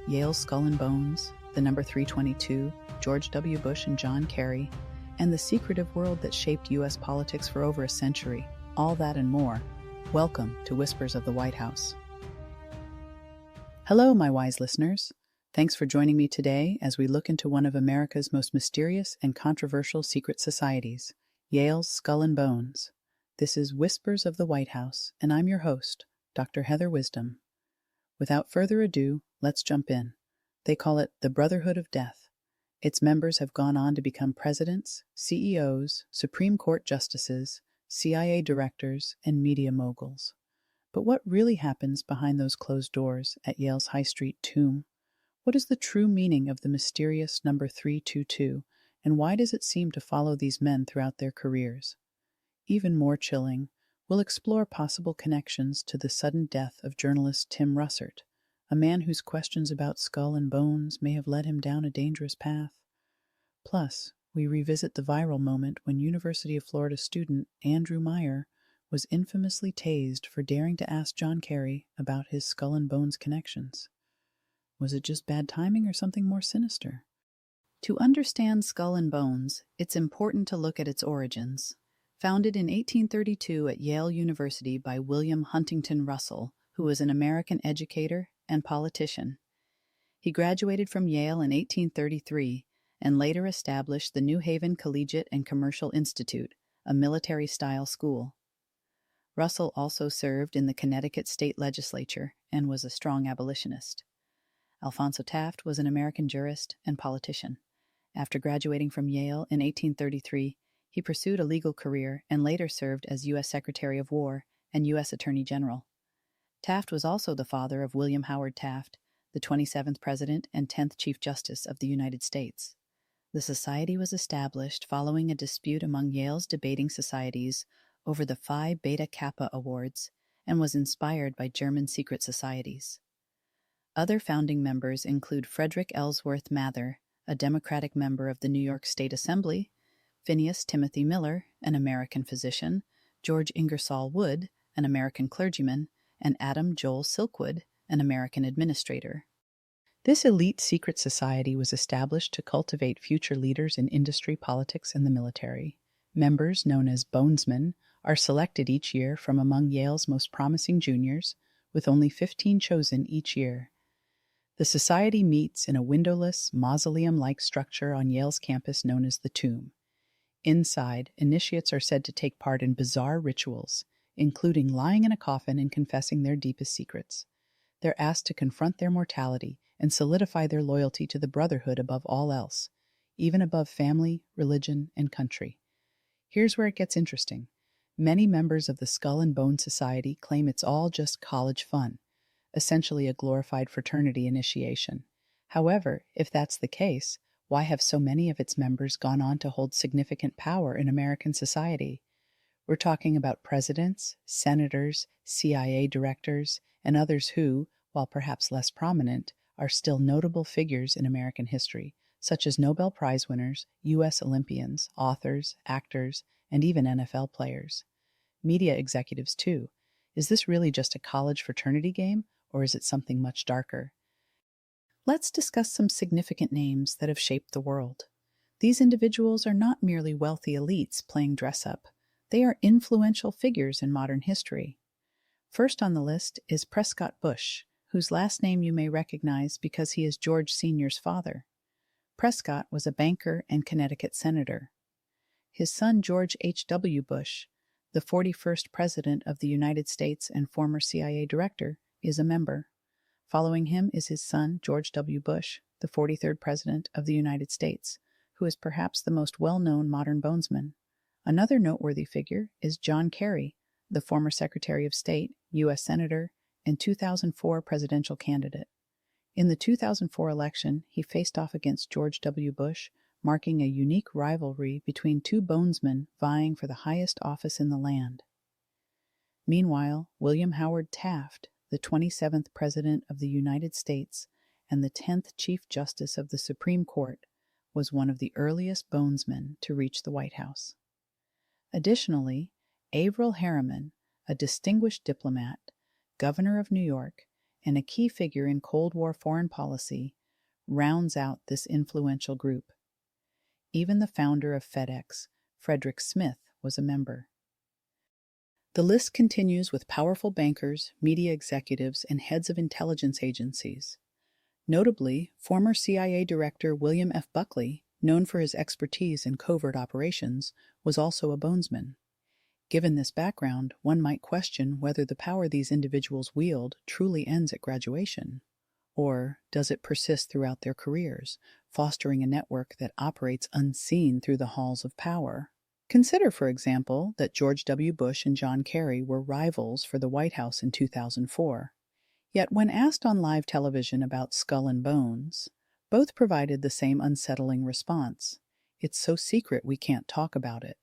Yale's Skull and Bones, the number 322, George W. Bush and John Kerry, and the secretive world that shaped U.S. politics for over a century. All that and more. Welcome to Whispers of the White House. Hello, my wise listeners. Thanks for joining me today as we look into one of America's most mysterious and controversial secret societies, Yale's Skull and Bones. This is Whispers of the White House, and I'm your host, Dr. Heather Wisdom. Without further ado, let's jump in. They call it the Brotherhood of Death. Its members have gone on to become presidents, CEOs, Supreme Court justices, CIA directors, and media moguls. But what really happens behind those closed doors at Yale's High Street tomb? What is the true meaning of the mysterious number 322, and why does it seem to follow these men throughout their careers? Even more chilling, we'll explore possible connections to the sudden death of journalist Tim Russert, a man whose questions about skull and bones may have led him down a dangerous path. Plus, we revisit the viral moment when University of Florida student Andrew Meyer was infamously tased for daring to ask John Kerry about his skull and bones connections. Was it just bad timing or something more sinister? To understand Skull and Bones, it's important to look at its origins. Founded in 1832 at Yale University by William Huntington Russell, who was an American educator and politician. He graduated from Yale in 1833 and later established the New Haven Collegiate and Commercial Institute, a military-style school. Russell also served in the Connecticut state legislature and was a strong abolitionist. Alphonso Taft was an American jurist and politician. After graduating from Yale in 1833, he pursued a legal career and later served as U.S. Secretary of War and U.S. Attorney General. Taft was also the father of William Howard Taft, the 27th President and 10th Chief Justice of the United States. The society was established following a dispute among Yale's debating societies over the Phi Beta Kappa Awards and was inspired by German secret societies. Other founding members include Frederick Ellsworth Mather, a Democratic member of the New York State Assembly, Phineas Timothy Miller, an American physician, George Ingersoll Wood, an American clergyman, and Adam Joel Silkwood, an American administrator. This elite secret society was established to cultivate future leaders in industry, politics, and the military. Members, known as Bonesmen, are selected each year from among Yale's most promising juniors, with only 15 chosen each year. The society meets in a windowless, mausoleum-like structure on Yale's campus known as the Tomb. Inside, initiates are said to take part in bizarre rituals, including lying in a coffin and confessing their deepest secrets. They're asked to confront their mortality and solidify their loyalty to the Brotherhood above all else, even above family, religion, and country. Here's where it gets interesting. Many members of the Skull and Bone Society claim it's all just college fun, essentially a glorified fraternity initiation. However, if that's the case, why have so many of its members gone on to hold significant power in American society? We're talking about presidents, senators, CIA directors, and others who, while perhaps less prominent, are still notable figures in American history, such as Nobel Prize winners, U.S. Olympians, authors, actors, and even NFL players. Media executives, too. Is this really just a college fraternity game, or is it something much darker? Let's discuss some significant names that have shaped the world. These individuals are not merely wealthy elites playing dress-up. They are influential figures in modern history. First on the list is Prescott Bush, whose last name you may recognize because he is George Sr.'s father. Prescott was a banker and Connecticut senator. His son George H.W. Bush, the 41st President of the United States and former CIA director, is a member. Following him is his son, George W. Bush, the 43rd President of the United States, who is perhaps the most well-known modern bonesman. Another noteworthy figure is John Kerry, the former Secretary of State, U.S. Senator, and 2004 presidential candidate. In the 2004 election, he faced off against George W. Bush, marking a unique rivalry between two bonesmen vying for the highest office in the land. Meanwhile, William Howard Taft, the 27th President of the United States and the 10th Chief Justice of the Supreme Court, was one of the earliest bonesmen to reach the White House. Additionally, Averell Harriman, a distinguished diplomat, governor of New York, and a key figure in Cold War foreign policy, rounds out this influential group. Even the founder of FedEx, Frederick Smith, was a member. The list continues with powerful bankers, media executives, and heads of intelligence agencies. Notably, former CIA Director William F. Buckley, known for his expertise in covert operations, was also a bonesman. Given this background, one might question whether the power these individuals wield truly ends at graduation. Or does it persist throughout their careers, fostering a network that operates unseen through the halls of power? Consider, for example, that George W. Bush and John Kerry were rivals for the White House in 2004. Yet when asked on live television about Skull and Bones, both provided the same unsettling response: "It's so secret we can't talk about it."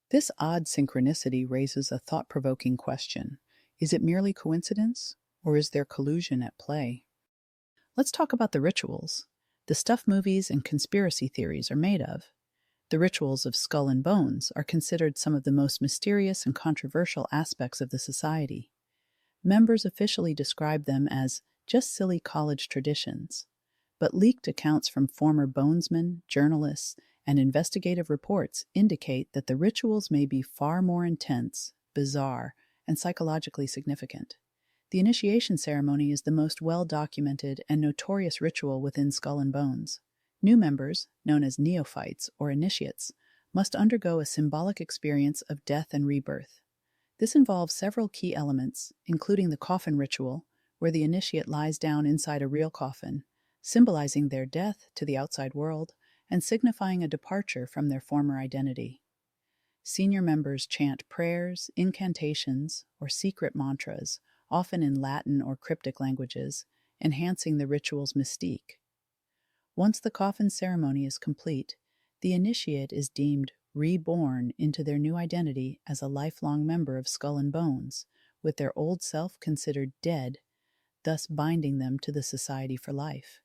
This odd synchronicity raises a thought-provoking question. Is it merely coincidence, or is there collusion at play? Let's talk about the rituals, the stuff movies and conspiracy theories are made of. The rituals of Skull and Bones are considered some of the most mysterious and controversial aspects of the society. Members officially describe them as just silly college traditions, but leaked accounts from former bonesmen, journalists, and investigative reports indicate that the rituals may be far more intense, bizarre, and psychologically significant. The initiation ceremony is the most well-documented and notorious ritual within Skull and Bones. New members, known as neophytes or initiates, must undergo a symbolic experience of death and rebirth. This involves several key elements, including the coffin ritual, where the initiate lies down inside a real coffin, symbolizing their death to the outside world and signifying a departure from their former identity. Senior members chant prayers, incantations, or secret mantras, often in Latin or cryptic languages, enhancing the ritual's mystique. Once the coffin ceremony is complete, the initiate is deemed reborn into their new identity as a lifelong member of Skull and Bones, with their old self considered dead, thus binding them to the society for life.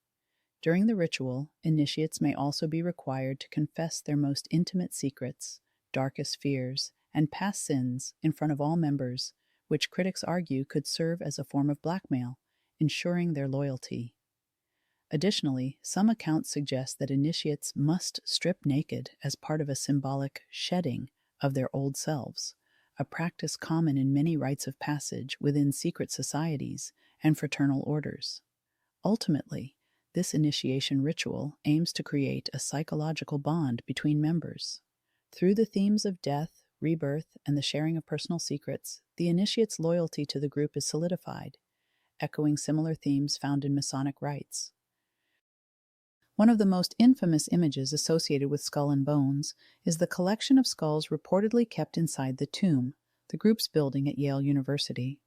During the ritual, initiates may also be required to confess their most intimate secrets, darkest fears, and past sins in front of all members, which critics argue could serve as a form of blackmail, ensuring their loyalty. Additionally, some accounts suggest that initiates must strip naked as part of a symbolic shedding of their old selves, a practice common in many rites of passage within secret societies and fraternal orders. Ultimately, this initiation ritual aims to create a psychological bond between members. Through the themes of death, rebirth, and the sharing of personal secrets, the initiate's loyalty to the group is solidified, echoing similar themes found in Masonic rites. One of the most infamous images associated with Skull and Bones is the collection of skulls reportedly kept inside the Tomb, the group's building at Yale University.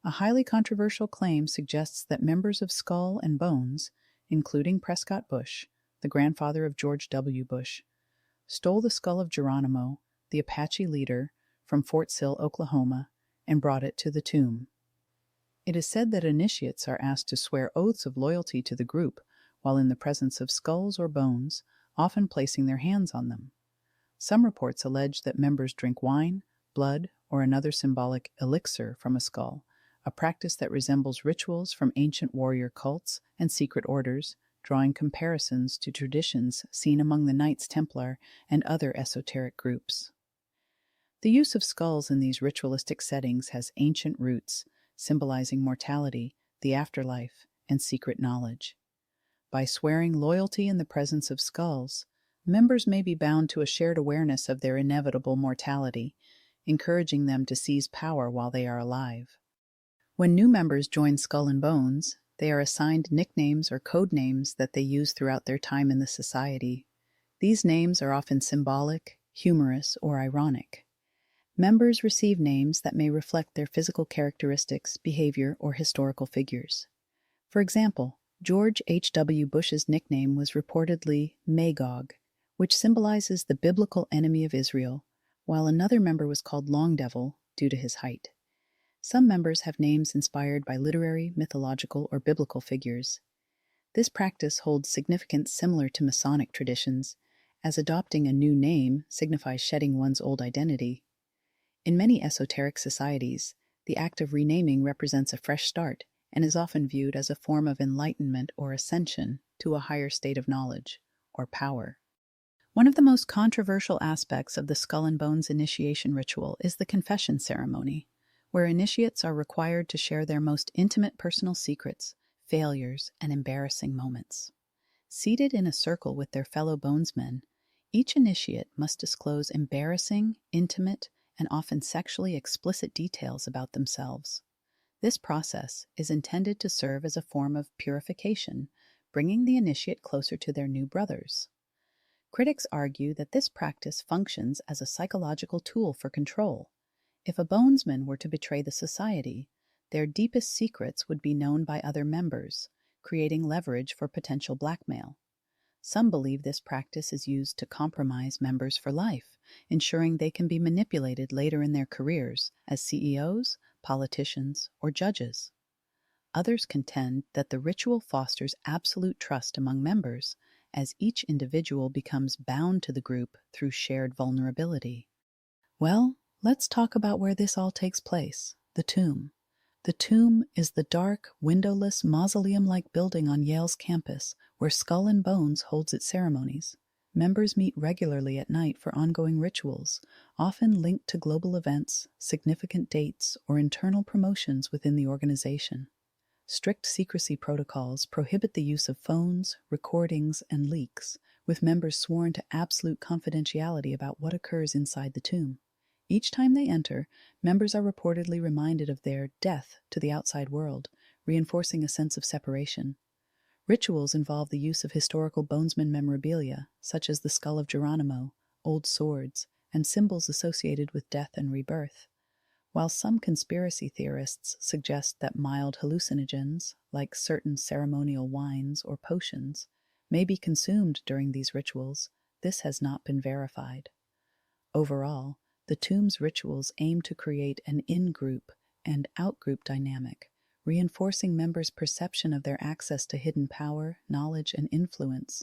A highly controversial claim suggests that members of Skull and Bones, including Prescott Bush, the grandfather of George W. Bush, stole the skull of Geronimo, the Apache leader, from Fort Sill, Oklahoma, and brought it to the Tomb. It is said that initiates are asked to swear oaths of loyalty to the group while in the presence of skulls or bones, often placing their hands on them. Some reports allege that members drink wine, blood, or another symbolic elixir from a skull, a practice that resembles rituals from ancient warrior cults and secret orders, drawing comparisons to traditions seen among the Knights Templar and other esoteric groups. The use of skulls in these ritualistic settings has ancient roots, symbolizing mortality, the afterlife, and secret knowledge. By swearing loyalty in the presence of skulls, members may be bound to a shared awareness of their inevitable mortality, encouraging them to seize power while they are alive. When new members join Skull and Bones, they are assigned nicknames or code names that they use throughout their time in the society. These names are often symbolic, humorous, or ironic. Members receive names that may reflect their physical characteristics, behavior, or historical figures. For example, George H.W. Bush's nickname was reportedly Magog, which symbolizes the biblical enemy of Israel, while another member was called Long Devil due to his height. Some members have names inspired by literary, mythological, or biblical figures. This practice holds significance similar to Masonic traditions, as adopting a new name signifies shedding one's old identity. In many esoteric societies, the act of renaming represents a fresh start, and is often viewed as a form of enlightenment or ascension to a higher state of knowledge or power. One of the most controversial aspects of the Skull and Bones initiation ritual is the confession ceremony, where initiates are required to share their most intimate personal secrets, failures, and embarrassing moments. Seated in a circle with their fellow bonesmen, each initiate must disclose embarrassing, intimate, and often sexually explicit details about themselves. This process is intended to serve as a form of purification, bringing the initiate closer to their new brothers. Critics argue that this practice functions as a psychological tool for control. If a bonesman were to betray the society, their deepest secrets would be known by other members, creating leverage for potential blackmail. Some believe this practice is used to compromise members for life, ensuring they can be manipulated later in their careers as CEOs, politicians, or judges. Others contend that the ritual fosters absolute trust among members, as each individual becomes bound to the group through shared vulnerability. Well, let's talk about where this all takes place, the tomb. The tomb is the dark, windowless, mausoleum-like building on Yale's campus where Skull and Bones holds its ceremonies. Members meet regularly at night for ongoing rituals, often linked to global events, significant dates, or internal promotions within the organization. Strict secrecy protocols prohibit the use of phones, recordings, and leaks, with members sworn to absolute confidentiality about what occurs inside the tomb. Each time they enter, members are reportedly reminded of their death to the outside world, reinforcing a sense of separation. Rituals involve the use of historical bonesman memorabilia, such as the skull of Geronimo, old swords, and symbols associated with death and rebirth. While some conspiracy theorists suggest that mild hallucinogens, like certain ceremonial wines or potions, may be consumed during these rituals, this has not been verified. Overall, the tomb's rituals aim to create an in-group and out-group dynamic, reinforcing members' perception of their access to hidden power, knowledge, and influence,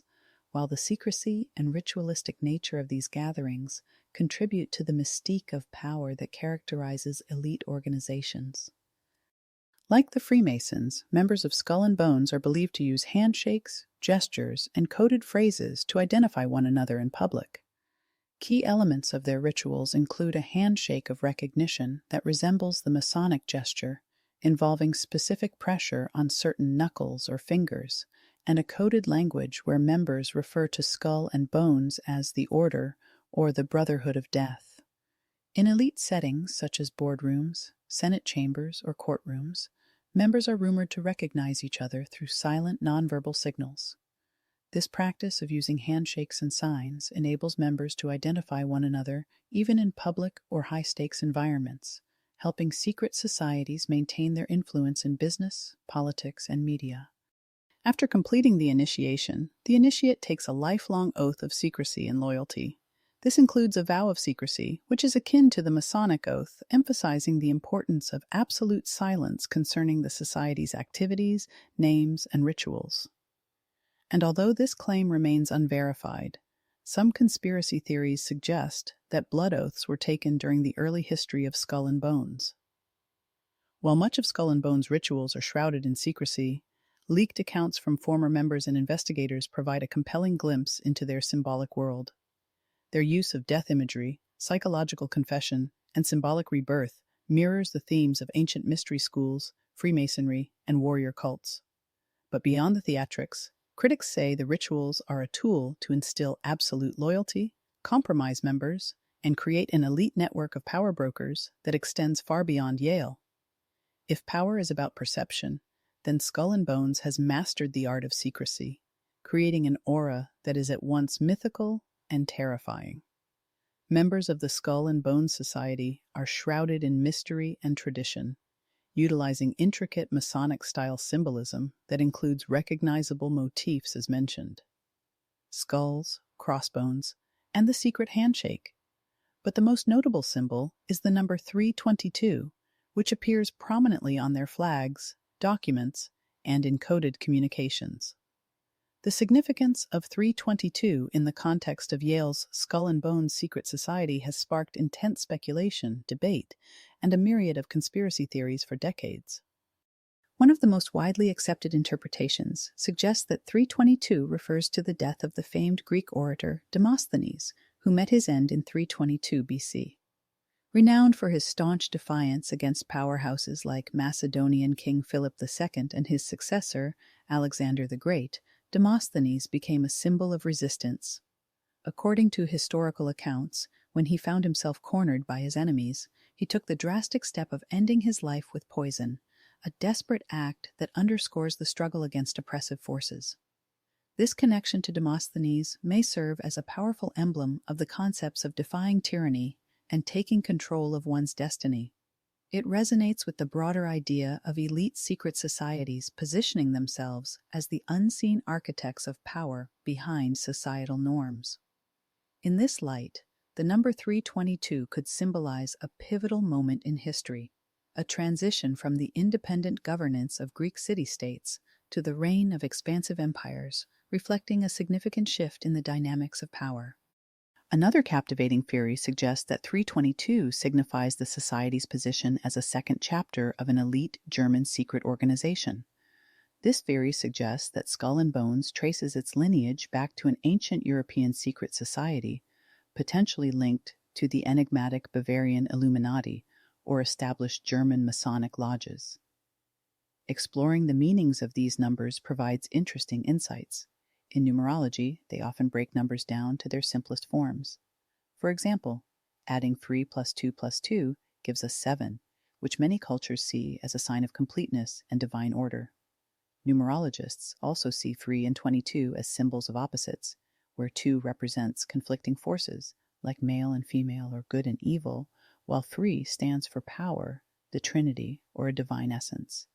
while the secrecy and ritualistic nature of these gatherings contribute to the mystique of power that characterizes elite organizations. Like the Freemasons, members of Skull and Bones are believed to use handshakes, gestures, and coded phrases to identify one another in public. Key elements of their rituals include a handshake of recognition that resembles the Masonic gesture, involving specific pressure on certain knuckles or fingers, and a coded language where members refer to Skull and Bones as the Order or the Brotherhood of Death. In elite settings such as boardrooms, Senate chambers, or courtrooms, members are rumored to recognize each other through silent nonverbal signals. This practice of using handshakes and signs enables members to identify one another even in public or high-stakes environments, helping secret societies maintain their influence in business, politics, and media. After completing the initiate takes a lifelong oath of secrecy and loyalty. This includes a vow of secrecy, which is akin to the Masonic oath, emphasizing the importance of absolute silence concerning the society's activities, names, and rituals. And although this claim remains unverified, some conspiracy theories suggest that blood oaths were taken during the early history of Skull and Bones. While much of Skull and Bones rituals are shrouded in secrecy, leaked accounts from former members and investigators provide a compelling glimpse into their symbolic world. Their use of death imagery, psychological confession, and symbolic rebirth mirrors the themes of ancient mystery schools, Freemasonry, and warrior cults. But beyond the theatrics, critics say the rituals are a tool to instill absolute loyalty, compromise members, and create an elite network of power brokers that extends far beyond Yale. If power is about perception, then Skull and Bones has mastered the art of secrecy, creating an aura that is at once mythical and terrifying. Members of the Skull and Bones Society are shrouded in mystery and tradition, utilizing intricate Masonic-style symbolism that includes recognizable motifs as mentioned: skulls, crossbones, and the secret handshake. But the most notable symbol is the number 322, which appears prominently on their flags, documents, and in coded communications. The significance of 322 in the context of Yale's Skull and Bones secret society has sparked intense speculation, debate, and a myriad of conspiracy theories for decades. One of the most widely accepted interpretations suggests that 322 refers to the death of the famed Greek orator Demosthenes, who met his end in 322 BC. Renowned for his staunch defiance against powerhouses like Macedonian King Philip II and his successor, Alexander the Great, Demosthenes became a symbol of resistance. According to historical accounts, when he found himself cornered by his enemies, he took the drastic step of ending his life with poison, a desperate act that underscores the struggle against oppressive forces. This connection to Demosthenes may serve as a powerful emblem of the concepts of defying tyranny and taking control of one's destiny. It resonates with the broader idea of elite secret societies positioning themselves as the unseen architects of power behind societal norms. In this light, the number 322 could symbolize a pivotal moment in history, a transition from the independent governance of Greek city-states to the reign of expansive empires, reflecting a significant shift in the dynamics of power. Another captivating theory suggests that 322 signifies the society's position as a second chapter of an elite German secret organization. This theory suggests that Skull and Bones traces its lineage back to an ancient European secret society, potentially linked to the enigmatic Bavarian Illuminati or established German Masonic lodges. Exploring the meanings of these numbers provides interesting insights. In numerology, they often break numbers down to their simplest forms. For example, adding 3 plus 2 plus 2 gives us 7, which many cultures see as a sign of completeness and divine order. Numerologists also see 3 and 22 as symbols of opposites, where 2 represents conflicting forces, like male and female or good and evil, while 3 stands for power, the Trinity, or a divine essence.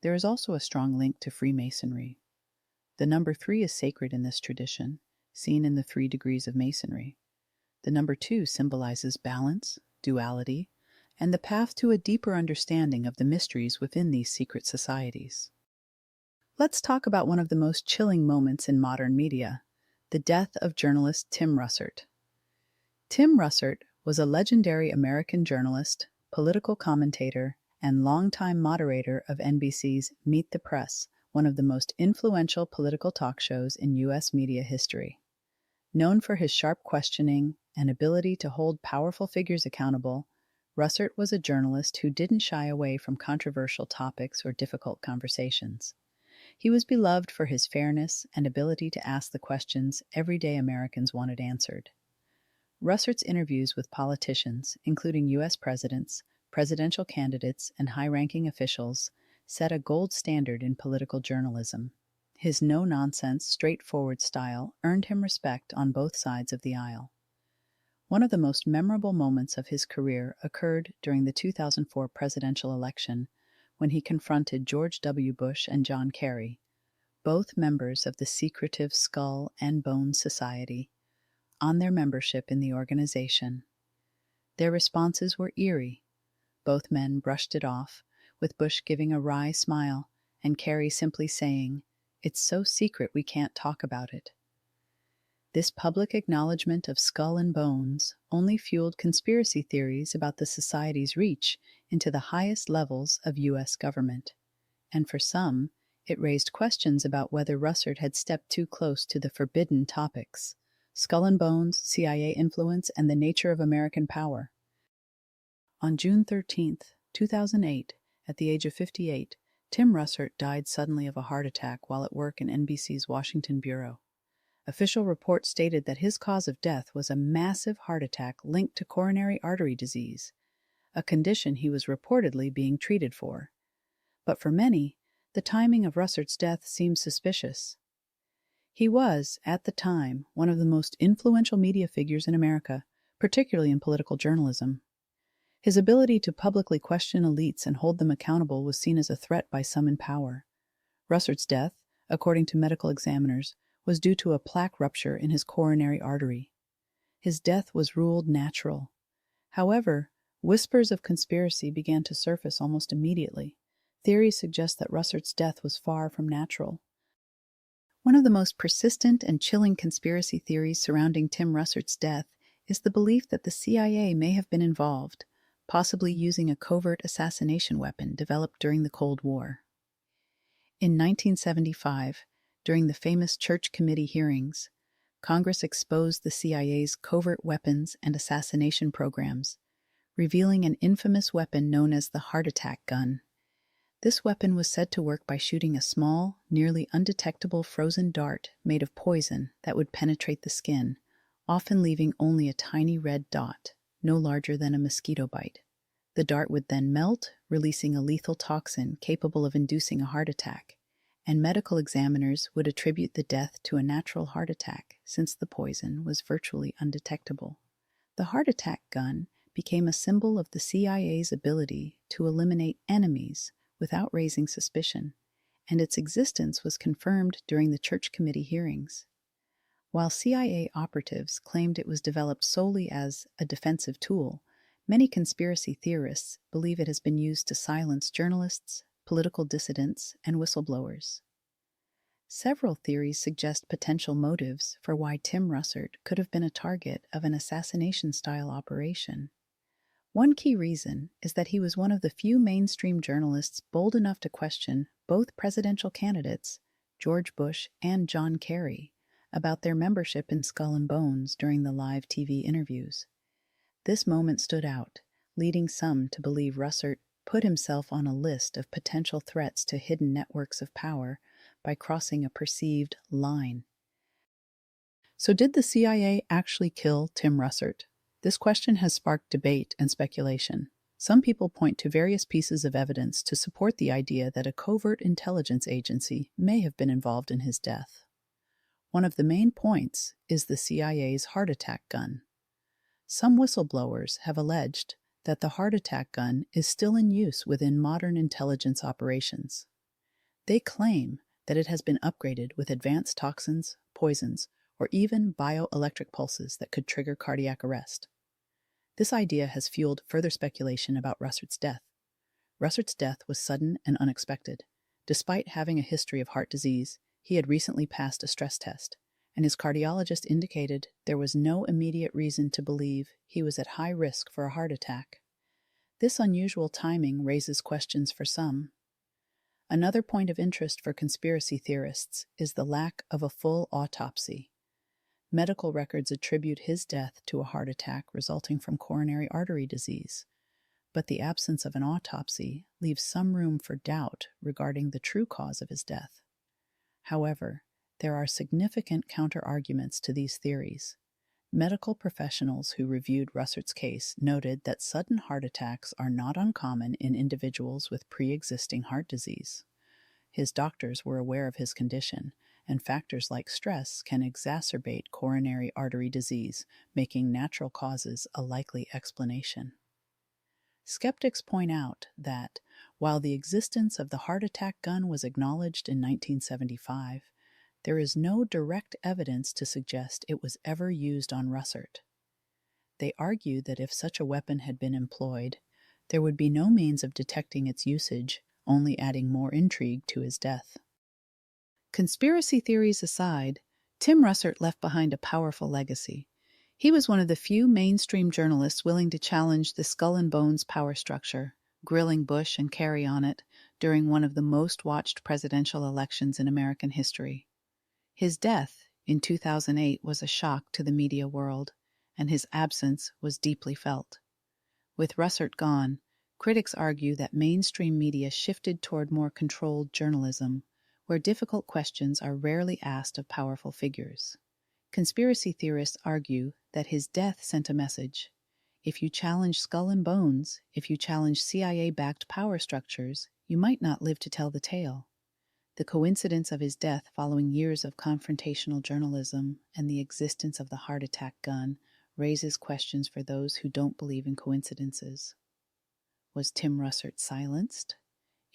There is also a strong link to Freemasonry. The number 3 is sacred in this tradition, seen in the 3 degrees of Masonry. The number 2 symbolizes balance, duality, and the path to a deeper understanding of the mysteries within these secret societies. Let's talk about one of the most chilling moments in modern media, the death of journalist Tim Russert. Tim Russert was a legendary American journalist, political commentator, and longtime moderator of NBC's Meet the Press, one of the most influential political talk shows in U.S. media history. Known for his sharp questioning and ability to hold powerful figures accountable, Russert was a journalist who didn't shy away from controversial topics or difficult conversations. He was beloved for his fairness and ability to ask the questions everyday Americans wanted answered. Russert's interviews with politicians, including U.S. presidents, presidential candidates, and high-ranking officials, set a gold standard in political journalism. His no-nonsense, straightforward style earned him respect on both sides of the aisle. One of the most memorable moments of his career occurred during the 2004 presidential election, when he confronted George W. Bush and John Kerry, both members of the secretive Skull and Bones Society, on their membership in the organization. Their responses were eerie. Both men brushed it off, with Bush giving a wry smile and Kerry simply saying, "It's so secret we can't talk about it." This public acknowledgement of Skull and Bones only fueled conspiracy theories about the society's reach into the highest levels of U.S. government. And for some, it raised questions about whether Russert had stepped too close to the forbidden topics: Skull and Bones, CIA influence, and the nature of American power. On June 13, 2008, at the age of 58, Tim Russert died suddenly of a heart attack while at work in NBC's Washington bureau. Official reports stated that his cause of death was a massive heart attack linked to coronary artery disease, a condition he was reportedly being treated for. But for many, the timing of Russert's death seemed suspicious. He was, at the time, one of the most influential media figures in America, particularly in political journalism. His ability to publicly question elites and hold them accountable was seen as a threat by some in power. Russert's death, according to medical examiners, was due to a plaque rupture in his coronary artery. His death was ruled natural. However, whispers of conspiracy began to surface almost immediately. Theories suggest that Russert's death was far from natural. One of the most persistent and chilling conspiracy theories surrounding Tim Russert's death is the belief that the CIA may have been involved, possibly using a covert assassination weapon developed during the Cold War. In 1975, during the famous Church Committee hearings, Congress exposed the CIA's covert weapons and assassination programs, revealing an infamous weapon known as the heart attack gun. This weapon was said to work by shooting a small, nearly undetectable frozen dart made of poison that would penetrate the skin, often leaving only a tiny red dot, no larger than a mosquito bite. The dart would then melt, releasing a lethal toxin capable of inducing a heart attack, and medical examiners would attribute the death to a natural heart attack since the poison was virtually undetectable. The heart attack gun became a symbol of the CIA's ability to eliminate enemies without raising suspicion, and its existence was confirmed during the Church Committee hearings. While CIA operatives claimed it was developed solely as a defensive tool, many conspiracy theorists believe it has been used to silence journalists, political dissidents, and whistleblowers. Several theories suggest potential motives for why Tim Russert could have been a target of an assassination-style operation. One key reason is that he was one of the few mainstream journalists bold enough to question both presidential candidates, George Bush and John Kerry, about their membership in Skull and Bones during the live TV interviews. This moment stood out, leading some to believe Russert put himself on a list of potential threats to hidden networks of power by crossing a perceived line. So did the CIA actually kill Tim Russert? This question has sparked debate and speculation. Some people point to various pieces of evidence to support the idea that a covert intelligence agency may have been involved in his death. One of the main points is the CIA's heart attack gun. Some whistleblowers have alleged that the heart attack gun is still in use within modern intelligence operations. They claim that it has been upgraded with advanced toxins, poisons, or even bioelectric pulses that could trigger cardiac arrest. This idea has fueled further speculation about Russert's death. Russert's death was sudden and unexpected. Despite having a history of heart disease, he had recently passed a stress test, and his cardiologist indicated there was no immediate reason to believe he was at high risk for a heart attack. This unusual timing raises questions for some. Another point of interest for conspiracy theorists is the lack of a full autopsy. Medical records attribute his death to a heart attack resulting from coronary artery disease, but the absence of an autopsy leaves some room for doubt regarding the true cause of his death. However, there are significant counter-arguments to these theories. Medical professionals who reviewed Russert's case noted that sudden heart attacks are not uncommon in individuals with pre-existing heart disease. His doctors were aware of his condition, and factors like stress can exacerbate coronary artery disease, making natural causes a likely explanation. Skeptics point out that, while the existence of the heart attack gun was acknowledged in 1975, there is no direct evidence to suggest it was ever used on Russert. They argue that if such a weapon had been employed, there would be no means of detecting its usage, only adding more intrigue to his death. Conspiracy theories aside, Tim Russert left behind a powerful legacy. He was one of the few mainstream journalists willing to challenge the Skull and Bones power structure, grilling Bush and Kerry on it during one of the most watched presidential elections in American history. His death in 2008 was a shock to the media world, and his absence was deeply felt. With Russert gone, critics argue that mainstream media shifted toward more controlled journalism, where difficult questions are rarely asked of powerful figures. Conspiracy theorists argue that his death sent a message. If you challenge Skull and Bones, if you challenge CIA-backed power structures, you might not live to tell the tale. The coincidence of his death following years of confrontational journalism and the existence of the heart attack gun raises questions for those who don't believe in coincidences. Was Tim Russert silenced?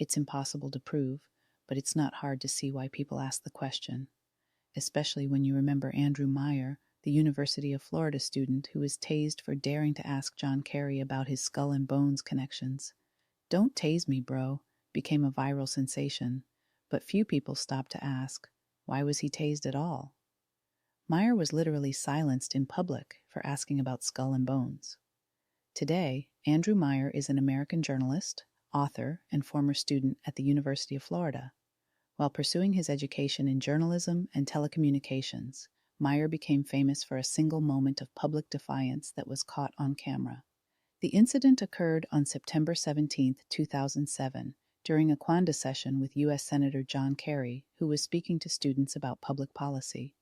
It's impossible to prove, but it's not hard to see why people ask the question, especially when you remember Andrew Meyer, the University of Florida student who was tased for daring to ask John Kerry about his Skull and Bones connections. "Don't tase me, bro," became a viral sensation, but few people stopped to ask, why was he tased at all? Meyer was literally silenced in public for asking about Skull and Bones. Today, Andrew Meyer is an American journalist, author, and former student at the University of Florida. While pursuing his education in journalism and telecommunications, Meyer became famous for a single moment of public defiance that was caught on camera. The incident occurred on September 17, 2007, during a Quanda session with U.S. Senator John Kerry, who was speaking to students about public policy.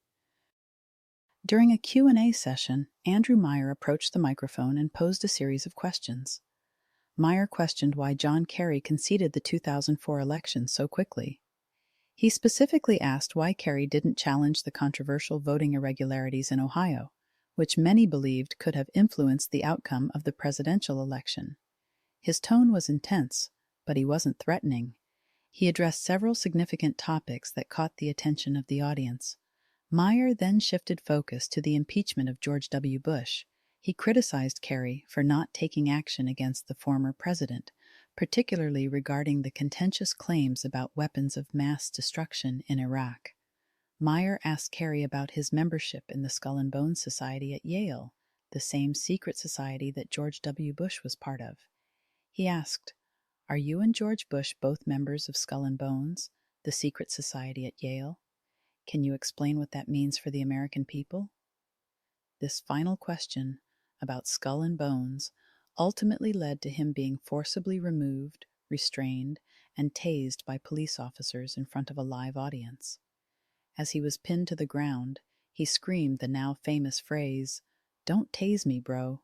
During a Q&A session, Andrew Meyer approached the microphone and posed a series of questions. Meyer questioned why John Kerry conceded the 2004 election so quickly. He specifically asked why Kerry didn't challenge the controversial voting irregularities in Ohio, which many believed could have influenced the outcome of the presidential election. His tone was intense, but he wasn't threatening. He addressed several significant topics that caught the attention of the audience. Meyer then shifted focus to the impeachment of George W. Bush. He criticized Kerry for not taking action against the former president, particularly regarding the contentious claims about weapons of mass destruction in Iraq. Meyer asked Kerry about his membership in the Skull and Bones Society at Yale, the same secret society that George W. Bush was part of. He asked, "Are you and George Bush both members of Skull and Bones, the secret society at Yale? Can you explain what that means for the American people?" This final question about Skull and Bones ultimately led to him being forcibly removed, restrained, and tased by police officers in front of a live audience. As he was pinned to the ground, he screamed the now famous phrase, "Don't tase me, bro."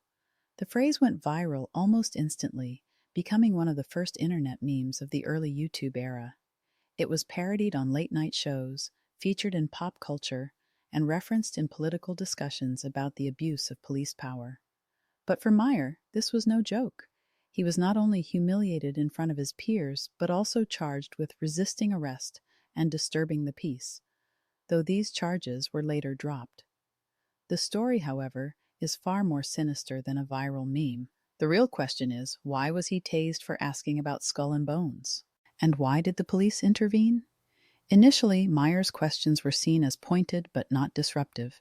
The phrase went viral almost instantly, becoming one of the first internet memes of the early YouTube era. It was parodied on late-night shows, featured in pop culture, and referenced in political discussions about the abuse of police power. But for Meyer, this was no joke. He was not only humiliated in front of his peers, but also charged with resisting arrest and disturbing the peace, though these charges were later dropped. The story, however, is far more sinister than a viral meme. The real question is, why was he tased for asking about Skull and Bones? And why did the police intervene? Initially, Meyer's questions were seen as pointed but not disruptive.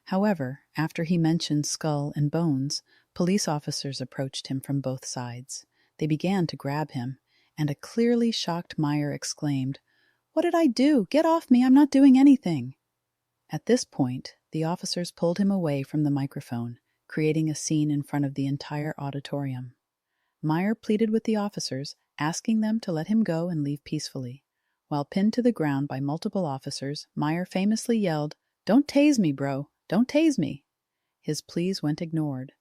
However, after he mentioned Skull and Bones, police officers approached him from both sides. They began to grab him, and a clearly shocked Meyer exclaimed, "What did I do? Get off me! I'm not doing anything!" At this point, the officers pulled him away from the microphone, creating a scene in front of the entire auditorium. Meyer pleaded with the officers, asking them to let him go and leave peacefully. While pinned to the ground by multiple officers, Meyer famously yelled, "Don't tase me, bro! Don't tase me!" His pleas went ignored.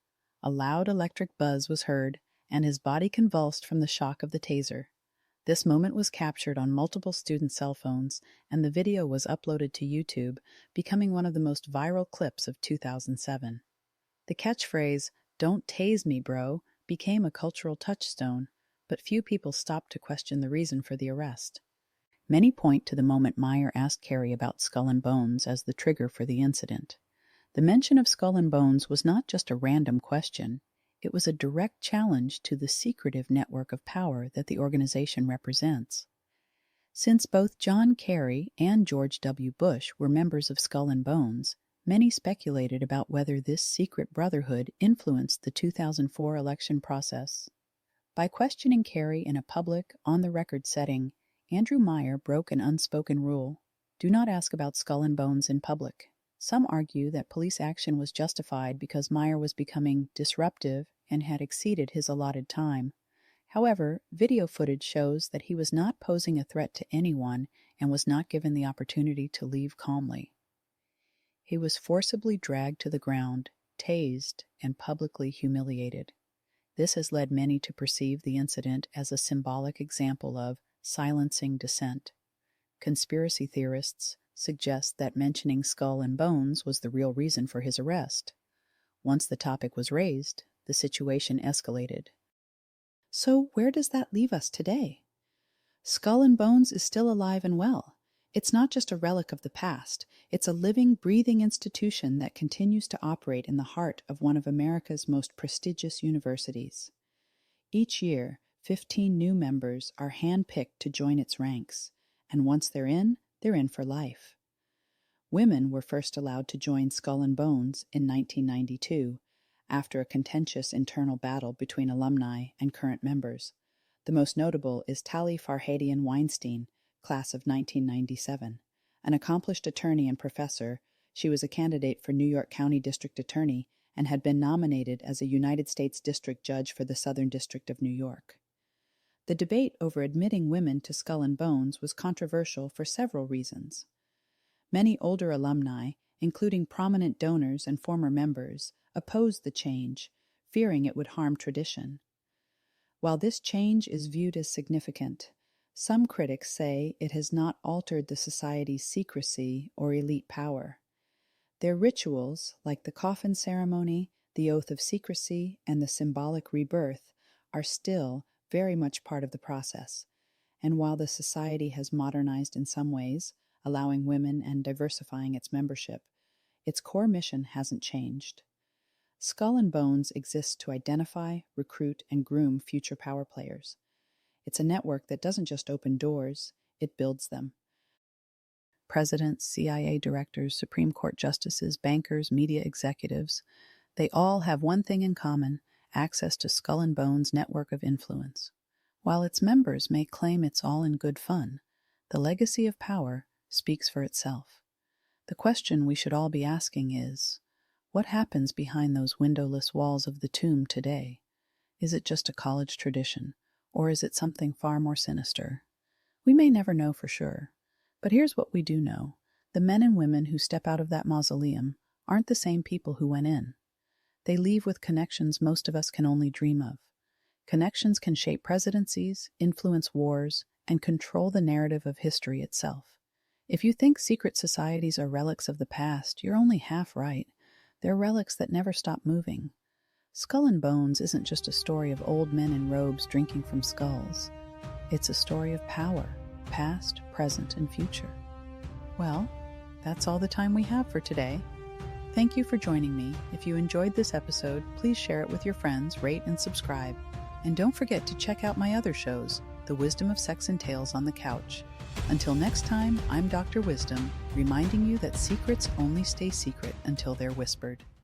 A loud electric buzz was heard, and his body convulsed from the shock of the taser. This moment was captured on multiple student cell phones, and the video was uploaded to YouTube, becoming one of the most viral clips of 2007. The catchphrase, "Don't tase me, bro," became a cultural touchstone, but few people stopped to question the reason for the arrest. Many point to the moment Meyer asked Kerry about Skull and Bones as the trigger for the incident. The mention of Skull and Bones was not just a random question. It was a direct challenge to the secretive network of power that the organization represents. Since both John Kerry and George W. Bush were members of Skull and Bones, many speculated about whether this secret brotherhood influenced the 2004 election process. By questioning Kerry in a public, on-the-record setting, Andrew Meyer broke an unspoken rule: do not ask about Skull and Bones in public. Some argue that police action was justified because Meyer was becoming disruptive and had exceeded his allotted time. However, video footage shows that he was not posing a threat to anyone and was not given the opportunity to leave calmly. He was forcibly dragged to the ground, tased, and publicly humiliated. This has led many to perceive the incident as a symbolic example of silencing dissent. Conspiracy theorists suggest that mentioning Skull and Bones was the real reason for his arrest. Once the topic was raised, the situation escalated. So where does that leave us today? Skull and Bones is still alive and well. It's not just a relic of the past. It's a living, breathing institution that continues to operate in the heart of one of America's most prestigious universities. Each year, 15 new members are handpicked to join its ranks, and once they're in for life. Women were first allowed to join Skull and Bones in 1992, after a contentious internal battle between alumni and current members. The most notable is Tali Farhadian Weinstein, class of 1997. An accomplished attorney and professor, she was a candidate for New York County District Attorney and had been nominated as a United States District Judge for the Southern District of New York. The debate over admitting women to Skull and Bones was controversial for several reasons. Many older alumni, including prominent donors and former members, opposed the change, fearing it would harm tradition. While this change is viewed as significant, some critics say it has not altered the society's secrecy or elite power. Their rituals, like the coffin ceremony, the oath of secrecy, and the symbolic rebirth, are still very much part of the process. And while the society has modernized in some ways, allowing women and diversifying its membership, its core mission hasn't changed. Skull and Bones exists to identify, recruit, and groom future power players. It's a network that doesn't just open doors, it builds them. Presidents, CIA directors, Supreme Court justices, bankers, media executives, they all have one thing in common: access to Skull and Bones' network of influence. While its members may claim it's all in good fun, the legacy of power speaks for itself. The question we should all be asking is, what happens behind those windowless walls of the tomb today? Is it just a college tradition, or is it something far more sinister? We may never know for sure, but here's what we do know. The men and women who step out of that mausoleum aren't the same people who went in. They leave with connections most of us can only dream of. Connections can shape presidencies, influence wars, and control the narrative of history itself. If you think secret societies are relics of the past, you're only half right. They're relics that never stop moving. Skull and Bones isn't just a story of old men in robes drinking from skulls. It's a story of power, past, present, and future. Well, that's all the time we have for today. Thank you for joining me. If you enjoyed this episode, please share it with your friends, rate and subscribe. And don't forget to check out my other shows, The Wisdom of Sex and Tales on the Couch. Until next time, I'm Dr. Wisdom, reminding you that secrets only stay secret until they're whispered.